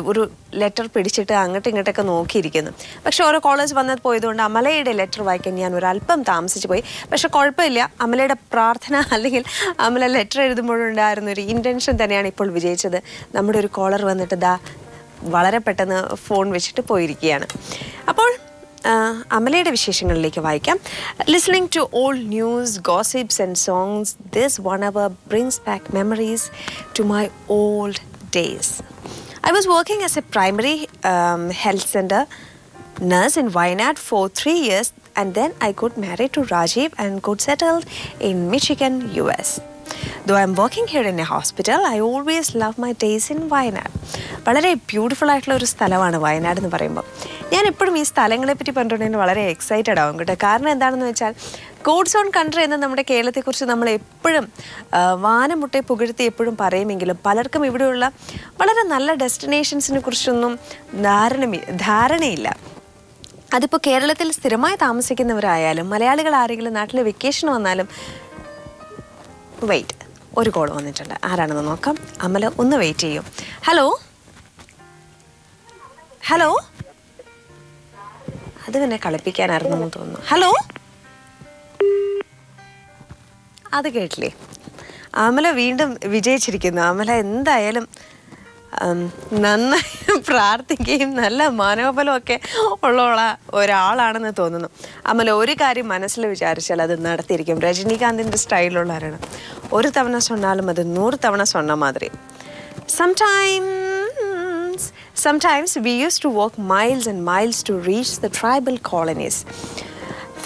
ഒരു ലെറ്റർ പിടിച്ചിട്ട് അങ്ങോട്ടും ഇങ്ങോട്ടൊക്കെ നോക്കിയിരിക്കുന്നു. പക്ഷെ ഓരോ കോളേജ് വന്നത് പോയതുകൊണ്ട് അമലയുടെ ലെറ്റർ വായിക്കാൻ ഞാൻ ഒരല്പം താമസിച്ച് പോയി. പക്ഷെ കുഴപ്പമില്ല, അമലയുടെ പ്രാർത്ഥന അല്ലെങ്കിൽ അമല ലെറ്റർ എഴുതുമ്പോഴുണ്ടായിരുന്ന ഒരു ഇൻറ്റൻഷൻ തന്നെയാണ് ഇപ്പോൾ വിജയിച്ചത്. നമ്മുടെ ഒരു കോളർ വന്നിട്ട് വളരെ പെട്ടെന്ന് ഫോൺ വെച്ചിട്ട് പോയിരിക്കുകയാണ്. അപ്പോൾ അമലയുടെ വിശേഷങ്ങളിലേക്ക് വായിക്കാം. Listening to old news, gossips and songs, this 1 hour brings back memories to my old days. I was working as a primary health center nurse in Wayanad for 3 years, and then I got married to Rajiv and got settled in Michigan, US. Though I'm working here in a hospital, I always love my days in Wayanad. വളരെ beautiful ആയിട്ടുള്ള ഒരു സ്ഥലമാണ് വയനാട് എന്ന് പറയുമ്പോൾ. ഞാൻ എപ്പോഴും ഈ സ്ഥലങ്ങളെ പറ്റി പറഞ്ഞിട്ടുണ്ടെങ്കിൽ വളരെ എക്സൈറ്റഡ് ആവും കേട്ടോ. കാരണം എന്താണെന്ന് വെച്ചാൽ ഗോഡ്സ് ഓൺ കൺട്രി എന്ന നമ്മുടെ കേരളത്തെക്കുറിച്ച് നമ്മൾ എപ്പോഴും വാനമുട്ടെ പുകഴ്ത്തി എപ്പോഴും പറയുമെങ്കിലും പലർക്കും ഇവിടെയുള്ള വളരെ നല്ല ഡെസ്റ്റിനേഷൻസിനെ കുറിച്ചൊന്നും ധാരണയില്ല. അതിപ്പോൾ കേരളത്തിൽ സ്ഥിരമായി താമസിക്കുന്നവരായാലും മലയാളികൾ ആരെങ്കിലും നാട്ടിൽ വെക്കേഷൻ വന്നാലും. വെയിറ്റ്, ഒരു കോൾ വന്നിട്ടുണ്ട്. ആരാണെന്ന് നോക്കാം. അമല ഒന്ന് വെയിറ്റ് ചെയ്യും. ഹലോ ഹലോ, അത് പിന്നെ കളിപ്പിക്കാനായിരുന്നു എന്ന് തോന്നുന്നു. ഹലോ, അത് കേട്ടില്ലേ? അമല വീണ്ടും വിജയിച്ചിരിക്കുന്നു. അമല എന്തായാലും നന്നായി പ്രാർത്ഥിക്കുകയും നല്ല മനോബലമൊക്കെ ഉള്ള ഒരാളാണെന്ന് തോന്നുന്നു. അമല ഒരു കാര്യം മനസ്സിൽ വിചാരിച്ചാൽ അത് നടത്തിയിരിക്കും. രജനീകാന്തിൻ്റെ സ്റ്റൈലുള്ളവരാണ്. ഒരു തവണ சொன்னாலும் അത് 100 തവണ சொன்ன മാതിരി. Sometimes we used to walk miles and miles to reach the tribal colonies.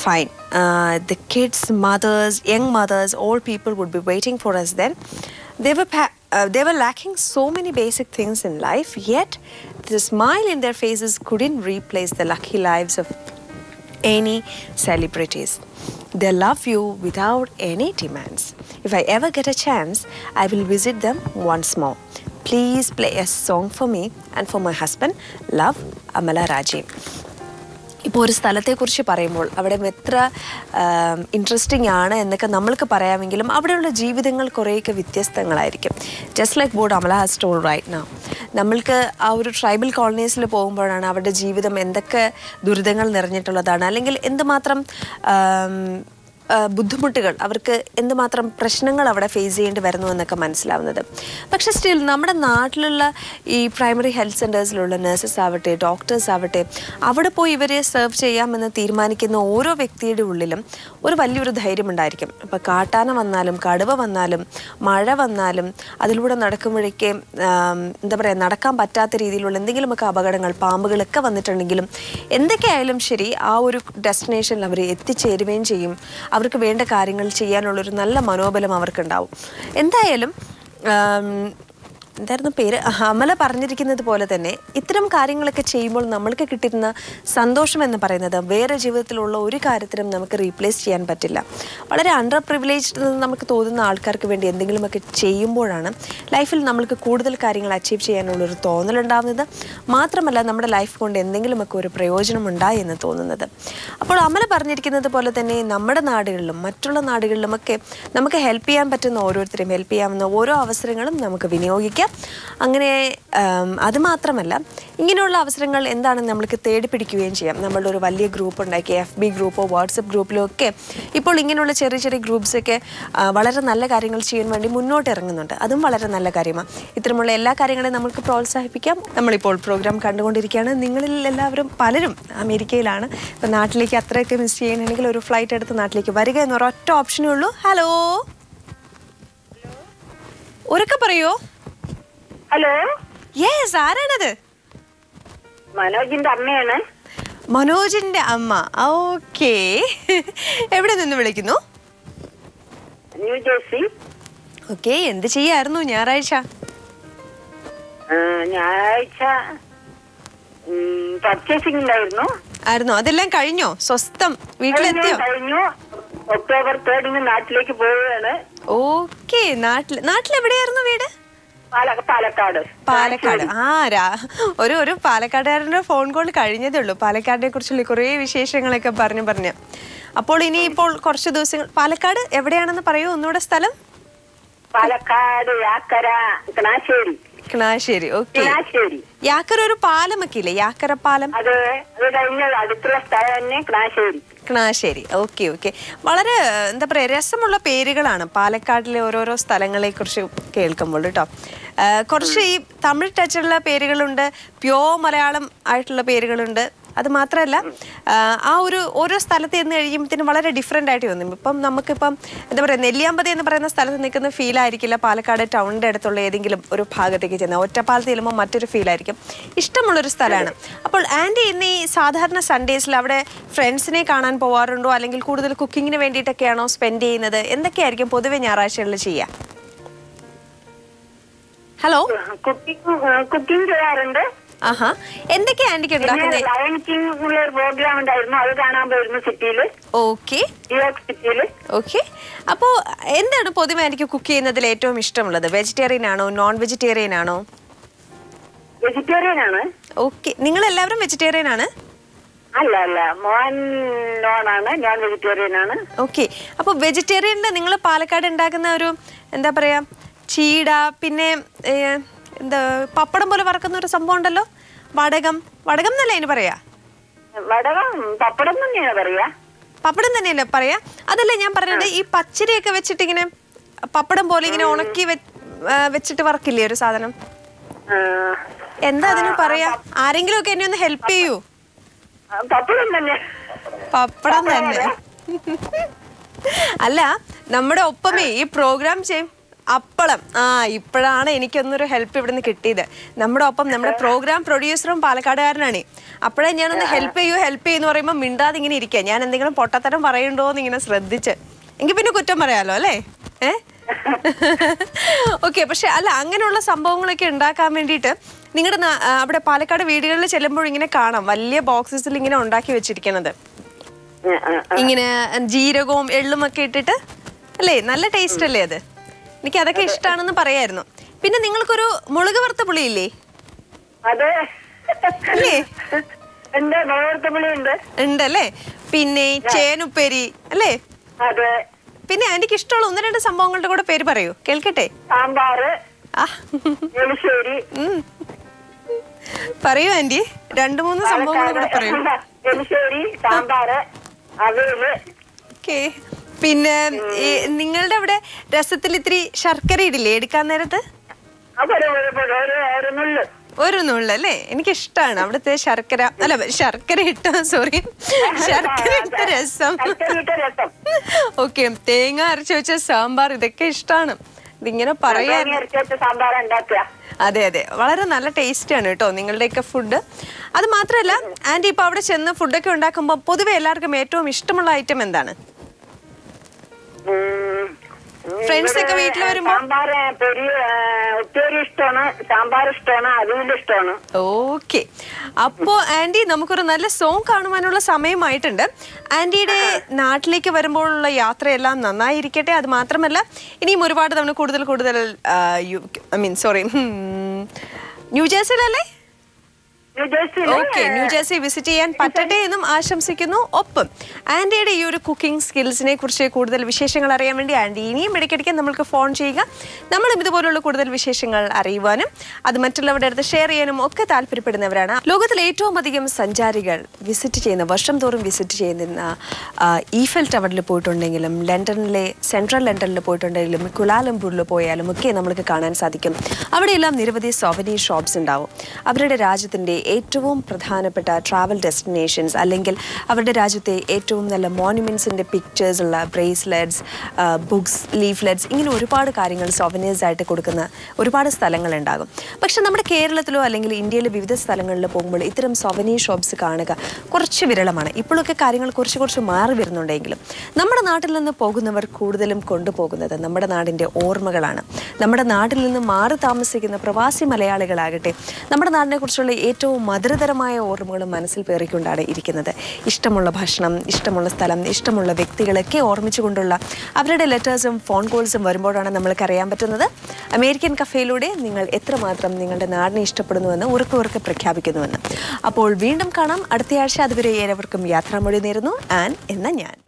Fine. The kids, mothers, young mothers, old people would be waiting for us then. They were lacking so many basic things in life, yet the smile in their faces couldn't replace the lucky lives of any celebrities. They love you without any demands. If I ever get a chance, I will visit them once more. Please play a song for me and for my husband. Love, Amala Rajiv. ഇപ്പോൾ ഒരു സ്ഥലത്തെക്കുറിച്ച് പറയുമ്പോൾ അവിടെ എത്ര interesting ആണ് എന്നൊക്കെ നമ്മൾക്ക് പറയാമെങ്കിലും അവിടെയുള്ള ജീവിതങ്ങൾ കുറേയൊക്കെ വ്യത്യസ്തങ്ങളായിരിക്കും. Just like board Amala has told right now. നമ്മൾക്ക് ആ ഒരു ട്രൈബൽ കോളനീസിൽ പോകുമ്പോഴാണ് അവരുടെ ജീവിതം എന്തൊക്കെ ദുരിതങ്ങൾ നിറഞ്ഞിട്ടുള്ളതാണ്, അല്ലെങ്കിൽ എന്തുമാത്രം ബുദ്ധിമുട്ടുകൾ, അവർക്ക് എന്തുമാത്രം പ്രശ്നങ്ങൾ അവിടെ ഫേസ് ചെയ്യേണ്ടി വരുന്നു എന്നൊക്കെ മനസ്സിലാവുന്നത്. പക്ഷേ സ്റ്റിൽ നമ്മുടെ നാട്ടിലുള്ള ഈ പ്രൈമറി ഹെൽത്ത് സെൻറ്റേഴ്സിലുള്ള നഴ്സസ് ആവട്ടെ, ഡോക്ടേഴ്സ് ആവട്ടെ, അവിടെ പോയി ഇവരെ സെർവ് ചെയ്യാമെന്ന് തീരുമാനിക്കുന്ന ഓരോ വ്യക്തിയുടെ ഉള്ളിലും ഒരു വലിയൊരു ധൈര്യമുണ്ടായിരിക്കും. ഇപ്പോൾ കാട്ടാന വന്നാലും കടുവ വന്നാലും മഴ വന്നാലും അതിലൂടെ നടക്കുമ്പോഴേക്ക് എന്താ പറയുക, നടക്കാൻ പറ്റാത്ത രീതിയിലുള്ള എന്തെങ്കിലുമൊക്കെ അപകടങ്ങൾ, പാമ്പുകളൊക്കെ വന്നിട്ടുണ്ടെങ്കിലും എന്തൊക്കെയായാലും ശരി ആ ഒരു ഡെസ്റ്റിനേഷനിൽ അവർ എത്തിച്ചേരുകയും ചെയ്യും. അവർക്ക് വേണ്ട കാര്യങ്ങൾ ചെയ്യാനുള്ളൊരു നല്ല മനോബലം അവർക്കുണ്ടാവും. എന്തായാലും എന്തായിരുന്നു പേര്, അമല പറഞ്ഞിരിക്കുന്നത് പോലെ തന്നെ ഇത്തരം കാര്യങ്ങളൊക്കെ ചെയ്യുമ്പോൾ നമ്മൾക്ക് കിട്ടുന്ന സന്തോഷം എന്ന് പറയുന്നത് വേറെ ജീവിതത്തിലുള്ള ഒരു കാര്യത്തിനും നമുക്ക് റീപ്ലേസ് ചെയ്യാൻ പറ്റില്ല. വളരെ അണ്ടർ പ്രിവിലേജ്ഡ് എന്ന് നമുക്ക് തോന്നുന്ന ആൾക്കാർക്ക് വേണ്ടി എന്തെങ്കിലുമൊക്കെ ചെയ്യുമ്പോഴാണ് ലൈഫിൽ നമ്മൾക്ക് കൂടുതൽ കാര്യങ്ങൾ അച്ചീവ് ചെയ്യാനുള്ളൊരു തോന്നലുണ്ടാകുന്നത്. മാത്രമല്ല നമ്മുടെ ലൈഫ് കൊണ്ട് എന്തെങ്കിലുമൊക്കെ ഒരു പ്രയോജനം ഉണ്ടായി എന്ന് തോന്നുന്നത്. അപ്പോൾ അമല പറഞ്ഞിരിക്കുന്നത് പോലെ തന്നെ നമ്മുടെ നാടുകളിലും മറ്റുള്ള നാടുകളിലുമൊക്കെ നമുക്ക് ഹെൽപ്പ് ചെയ്യാൻ പറ്റുന്ന ഓരോരുത്തരെയും ഹെൽപ്പ് ചെയ്യാവുന്ന ഓരോ അവസരങ്ങളും നമുക്ക് വിനിയോഗിക്കാം. അങ്ങനെ അതുമാത്രമല്ല, ഇങ്ങനെയുള്ള അവസരങ്ങൾ എന്താണെന്ന് നമ്മൾക്ക് തേടി പിടിക്കുകയും ചെയ്യാം. നമ്മളുടെ ഒരു വലിയ ഗ്രൂപ്പ് ഉണ്ടാക്കി FB ഗ്രൂപ്പോ വാട്സപ്പ് ഗ്രൂപ്പിലോ ഒക്കെ ഇപ്പോൾ ഇങ്ങനെയുള്ള ചെറിയ ചെറിയ ഗ്രൂപ്പ്സൊക്കെ വളരെ നല്ല കാര്യങ്ങൾ ചെയ്യാൻ വേണ്ടി മുന്നോട്ട് ഇറങ്ങുന്നുണ്ട്. അതും വളരെ നല്ല കാര്യമാണ്. ഇത്തരമുള്ള എല്ലാ കാര്യങ്ങളെയും നമുക്ക് പ്രോത്സാഹിപ്പിക്കാം. നമ്മളിപ്പോൾ പ്രോഗ്രാം കണ്ടുകൊണ്ടിരിക്കുകയാണ്. നിങ്ങളിൽ എല്ലാവരും പലരും അമേരിക്കയിലാണ്. ഇപ്പം നാട്ടിലേക്ക് അത്രയൊക്കെ മിസ് ചെയ്യണമെങ്കിൽ ഒരു ഫ്ലൈറ്റ് എടുത്ത് നാട്ടിലേക്ക് വരിക എന്നൊരൊറ്റ ഓപ്ഷനേ ഉള്ളൂ. ഹലോ, ഉറക്കെ പറയോ? ഹലോ, യെസ്, ആരാണത്? മനോജിന്റെ അമ്മയാണ്. മനോജിന്റെ അമ്മ, ഓക്കേ. എവിടെ നിന്ന് വിളിക്കുന്നു? ന്യൂജേഴ്സി. ഓക്കെ, എന്ത് ചെയ്യായിരുന്നു ഞായറാഴ്ച? ഞായറാഴ്ച പർച്ചേസിംഗിലായിരുന്നു. ആയിരുന്നോ? അതെല്ലാം കഴിഞ്ഞോ? സ്വസ്ഥം വീട്ടിലെത്തിയോ? കഴിഞ്ഞു. ഒക്ടോബർ 3 നാട്ടിലേക്ക് പോവുകയാണ്. ഓക്കെ, നാട്ടിലെവിടെയായിരുന്നു വീട്? പാലക്കാട്. പാലക്കാട്. ഒരു പാലക്കാടുകാരന്റെ ഫോൺ കോൾ കഴിഞ്ഞതേ ഉള്ളൂ. പാലക്കാടിനെ കുറിച്ചുള്ള കുറേ വിശേഷങ്ങളൊക്കെ പറഞ്ഞു. അപ്പോൾ ഇപ്പോൾ കുറച്ച് ദിവസങ്ങൾ പാലക്കാട് എവിടെയാണെന്ന് പറയൂ ഒന്നുകൂടെ സ്ഥലം. പാലക്കാട് യാക്കര ക്നാശ്ശേരി. ക്നാശ്ശേരി. ഓക്കെ. യാക്കര ഒരു പാലമൊക്കെ ഇല്ലേ? യാക്കര പാലം. അത് കഴിഞ്ഞ അടുത്തുള്ള സ്ഥലം തന്നെ ക്നാശ്ശേരി. ക്നാശ്ശേരി. ഓക്കെ. വളരെ എന്താ പറയാ രസമുള്ള പേരുകളാണ് പാലക്കാടിലെ ഓരോരോ സ്ഥലങ്ങളെ കുറിച്ച് കേൾക്കുമ്പോൾ കേട്ടോ. കുറച്ച് ഈ തമിഴ് ടച്ചുള്ള പേരുകളുണ്ട്, പ്യോ മലയാളം ആയിട്ടുള്ള പേരുകളുണ്ട്. അത് മാത്രമല്ല ഓരോ സ്ഥലത്ത് ചെന്ന് കഴിയുമ്പോഴത്തേനും വളരെ ഡിഫറെൻ്റ് ആയിട്ട് തോന്നും. നമുക്കിപ്പം എന്താ പറയുക, നെല്ലിയാമ്പതി എന്ന് പറയുന്ന സ്ഥലത്ത് നിൽക്കുന്ന ഫീൽ ആയിരിക്കില്ല പാലക്കാട് ടൗണിൻ്റെ അടുത്തുള്ള ഏതെങ്കിലും ഒരു ഭാഗത്തേക്ക് ചെന്നാൽ. ഒറ്റപ്പാലത്ത് ചെല്ലുമ്പോൾ മറ്റൊരു ഫീൽ ആയിരിക്കും. ഇഷ്ടമുള്ളൊരു സ്ഥലമാണ്. അപ്പോൾ ആൻറ്റി ഇന്ന് ഈ സാധാരണ സൺഡേസിൽ അവിടെ ഫ്രണ്ട്സിനെ കാണാൻ പോകാറുണ്ടോ, അല്ലെങ്കിൽ കൂടുതൽ കുക്കിങ്ങിന് വേണ്ടിയിട്ടൊക്കെയാണോ സ്പെൻഡ് ചെയ്യുന്നത്? എന്തൊക്കെയായിരിക്കും പൊതുവെ ഞായറാഴ്ചകളിൽ ചെയ്യുക? ഹലോ. കുക്കിംഗ് ചെയ്യാറുണ്ട്. എന്തൊക്കെയാ ആന്റിക്ക് ഉണ്ടാക്കുന്നത്? പ്രോഗ്രാം ഉണ്ടായിരുന്നു, അത് കാണാൻ പോയിരുന്നു സിറ്റിയില്. ഓക്കെ. അപ്പോ എന്താണ് പൊതുവെ ആന്റിക്ക് കുക്ക് ചെയ്യുന്നതിൽ ഏറ്റവും ഇഷ്ടമുള്ളത്? വെജിറ്റേറിയൻ ആണോ, നോൺ വെജിറ്റേറിയൻ ആണോ? വെജിറ്റേറിയൻ ആണ്. ഓക്കെ. നിങ്ങൾ എല്ലാവരും വെജിറ്റേറിയൻ ആണ്? അല്ല, മോൻ നോണാണ്, ഞാൻ വെജിറ്റേറിയൻ ആണ്. ഓക്കെ. അപ്പൊ വെജിറ്റേറിയനിൽ നിങ്ങൾ പാലക്കാട് ഉണ്ടാക്കുന്ന ഒരു എന്താ പറയാ ചീട, പിന്നെ എന്താ പപ്പടം പോലെ വറക്കുന്ന ഒരു സംഭവം ഉണ്ടല്ലോ, വടകം എന്നല്ലേ അതിന് പറയാ? പപ്പടം തന്നെയല്ലേ പറയാ? അതല്ലേ ഞാൻ പറഞ്ഞത്. ഈ പച്ചരിയൊക്കെ വെച്ചിട്ട് ഇങ്ങനെ പപ്പടം പോലെ ഇങ്ങനെ ഉണക്കി വെച്ചിട്ട് വറക്കില്ലേ ഒരു സാധനം? എന്താ അതിന് പറയാ? ആരെങ്കിലും ഒക്കെ എന്നെ ഒന്ന് ഹെൽപ്പ് ചെയ്യൂ. പപ്പടം തന്നെ. അല്ല, നമ്മുടെ ഒപ്പമേ ഈ പ്രോഗ്രാം ചെയ്യും അപ്പളം. ഇപ്പോഴാണ് എനിക്കൊന്നൊരു ഹെൽപ്പ് ഇവിടുന്ന് കിട്ടിയത്. നമ്മുടെ ഒപ്പം നമ്മുടെ പ്രോഗ്രാം പ്രൊഡ്യൂസറും പാലക്കാടുകാരനാണ്. അപ്പോഴേ ഞാനൊന്ന് ഹെൽപ്പ് ചെയ്യുമെന്ന് പറയുമ്പോൾ മിണ്ടാതെ ഇങ്ങനെ ഇരിക്കുക. ഞാൻ എന്തെങ്കിലും പൊട്ടത്തരം പറയുന്നുണ്ടോ എന്ന് ഇങ്ങനെ ശ്രദ്ധിച്ച്, എങ്കിൽ പിന്നെ കുറ്റം പറയാലോ അല്ലേ? ഓക്കെ. പക്ഷെ അല്ല, അങ്ങനെയുള്ള സംഭവങ്ങളൊക്കെ ഉണ്ടാക്കാൻ വേണ്ടിയിട്ട് നിങ്ങളുടെ അവിടെ പാലക്കാട് വീടുകളിൽ ചെല്ലുമ്പോൾ ഇങ്ങനെ കാണാം വലിയ ബോക്സസിൽ ഇങ്ങനെ ഉണ്ടാക്കി വെച്ചിരിക്കുന്നത്, ഇങ്ങനെ ജീരകവും എള്ളും ഒക്കെ ഇട്ടിട്ട് അല്ലേ? നല്ല ടേസ്റ്റ് അല്ലേ അത്? എനിക്ക് അതൊക്കെ ഇഷ്ടമാണെന്ന് പറയായിരുന്നു. പിന്നെ നിങ്ങൾക്കൊരു മുളക് വറുത്ത പുളി ഇല്ലേ? ഉണ്ടല്ലേ. പിന്നെ ചേനുപ്പേരി അല്ലേ? പിന്നെ എനിക്ക് ഇഷ്ടമുള്ള 1-2 സംഭവങ്ങളുടെ കൂടെ പേര് പറയൂ, കേൾക്കട്ടെ. പറയൂ ആന്റി, 2-3 സംഭവങ്ങളുടെ കൂടെ പറയൂ. ഓക്കെ. പിന്നെ നിങ്ങളുടെ അവിടെ രസത്തിൽ ഇത്തിരി ശർക്കര ഇടില്ലേ എടുക്കാൻ നേരത്ത്? ഒരു നുള്ളല്ലേ? എനിക്കിഷ്ടമാണ് അവിടുത്തെ ശർക്കര ഇട്ട രസം. ഓക്കെ. തേങ്ങ അരച്ചു വെച്ച സാമ്പാർ, ഇതൊക്കെ ഇഷ്ടമാണ്. ഇതിങ്ങനെ പറയാൻ. അതെ, വളരെ നല്ല ടേസ്റ്റ് ആണ് കേട്ടോ നിങ്ങളുടെയൊക്കെ ഫുഡ്. അത് മാത്രമല്ല ആന്റി, ഇപ്പൊ അവിടെ ചെന്ന് ഫുഡൊക്കെ ഉണ്ടാക്കുമ്പോൾ പൊതുവെ എല്ലാവർക്കും ഏറ്റവും ഇഷ്ടമുള്ള ഐറ്റം എന്താണ്? ഫ്രണ്ട്സ് ഒക്കെ വീട്ടിൽ വരുമ്പോ ഓക്കെ. അപ്പോ ആന്റി, നമുക്കൊരു നല്ല സോങ് കാണുവാനുള്ള സമയമായിട്ടുണ്ട്. ആന്റിയുടെ നാട്ടിലേക്ക് വരുമ്പോഴുള്ള യാത്രയെല്ലാം നന്നായിരിക്കട്ടെ. അത് മാത്രമല്ല ഇനിയും ഒരുപാട് തവണ കൂടുതൽ ന്യൂജേഴ്സിയിലല്ലേ? ഓക്കെ. ന്യൂജേഴ്സി വിസിറ്റ് ചെയ്യാൻ പറ്റട്ടെ എന്നും ആശംസിക്കുന്നു. ഒപ്പം ആന്റിയുടെ ഈ ഒരു കുക്കിംഗ് സ്കിൽസിനെ കുറിച്ച് കൂടുതൽ വിശേഷങ്ങൾ അറിയാൻ വേണ്ടി ആന്റി ഇനിയും ഇടയ്ക്കിടയ്ക്ക് നമ്മൾക്ക് ഫോൺ ചെയ്യുക. നമ്മളും ഇതുപോലുള്ള കൂടുതൽ വിശേഷങ്ങൾ അറിയുവാനും അത് മറ്റുള്ളവരുടെ അടുത്ത് ഷെയർ ചെയ്യാനും ഒക്കെ താല്പര്യപ്പെടുന്നവരാണ്. ലോകത്തിലെ ഏറ്റവും അധികം സഞ്ചാരികൾ വിസിറ്റ് ചെയ്യുന്ന, വർഷം തോറും വിസിറ്റ് ചെയ്യുന്ന ഈഫൽ ടവറിൽ പോയിട്ടുണ്ടെങ്കിലും, ലണ്ടനിലെ സെൻട്രൽ ലണ്ടനിൽ പോയിട്ടുണ്ടെങ്കിലും, കുലാലംപൂരിൽ പോയാലും ഒക്കെ നമ്മൾക്ക് കാണാൻ സാധിക്കും. അവിടെയെല്ലാം നിരവധി സോവനീർ ഷോപ്സ് ഉണ്ടാവും. അവരുടെ രാജ്യത്തിൻ്റെ ഏറ്റവും പ്രധാനപ്പെട്ട ട്രാവൽ ഡെസ്റ്റിനേഷൻസ്, അല്ലെങ്കിൽ അവരുടെ രാജ്യത്തെ ഏറ്റവും നല്ല മോണ്യുമെൻറ്റ്സിൻ്റെ പിക്ചേഴ്സ് ഉള്ള ബ്രേസ്ലെറ്റ്സ്, ബുക്സ്, ലീഫ്ലെറ്റ്സ്, ഇങ്ങനെ ഒരുപാട് കാര്യങ്ങൾ സോവനീഴ്സ് ആയിട്ട് കൊടുക്കുന്ന ഒരുപാട് സ്ഥലങ്ങളുണ്ടാകും. പക്ഷെ നമ്മുടെ കേരളത്തിലോ അല്ലെങ്കിൽ ഇന്ത്യയിലെ വിവിധ സ്ഥലങ്ങളിൽ പോകുമ്പോൾ ഇത്തരം സോവനീർ ഷോപ്സ് കാണുക കുറച്ച് വിരളമാണ്. ഇപ്പോഴൊക്കെ കാര്യങ്ങൾ കുറച്ച് മാറി വരുന്നുണ്ടെങ്കിലും നമ്മുടെ നാട്ടിൽ നിന്ന് പോകുന്നവർ കൂടുതലും കൊണ്ടുപോകുന്നത് നമ്മുടെ നാടിൻ്റെ ഓർമ്മകളാണ്. നമ്മുടെ നാട്ടിൽ നിന്ന് മാറി താമസിക്കുന്ന പ്രവാസി മലയാളികളാകട്ടെ നമ്മുടെ നാടിനെ കുറിച്ചുള്ള ഏറ്റവും മധുരതരമായ ഓർമ്മകളും മനസ്സിൽ പേറിക്കൊണ്ടാണ് ഇരിക്കുന്നത്. ഇഷ്ടമുള്ള ഭക്ഷണം, ഇഷ്ടമുള്ള സ്ഥലം, ഇഷ്ടമുള്ള വ്യക്തികളൊക്കെ ഓർമ്മിച്ചുകൊണ്ടുള്ള അവരുടെ ലെറ്റേഴ്സും ഫോൺ കോൾസും വരുമ്പോഴാണ് നമ്മൾക്ക് അറിയാൻ പറ്റുന്നത് അമേരിക്കൻ കഫേയിലൂടെ നിങ്ങൾ എത്രമാത്രം നിങ്ങളുടെ നാടിനെ ഇഷ്ടപ്പെടുന്നുവെന്ന് ഉറക്കെ പ്രഖ്യാപിക്കുന്നുവെന്ന്. അപ്പോൾ വീണ്ടും കാണാം അടുത്തയാഴ്ച. അതുവരെ ഏവർക്കും യാത്രാമൊഴി നേരുന്നു. ആൻ എന്ന ഞാൻ.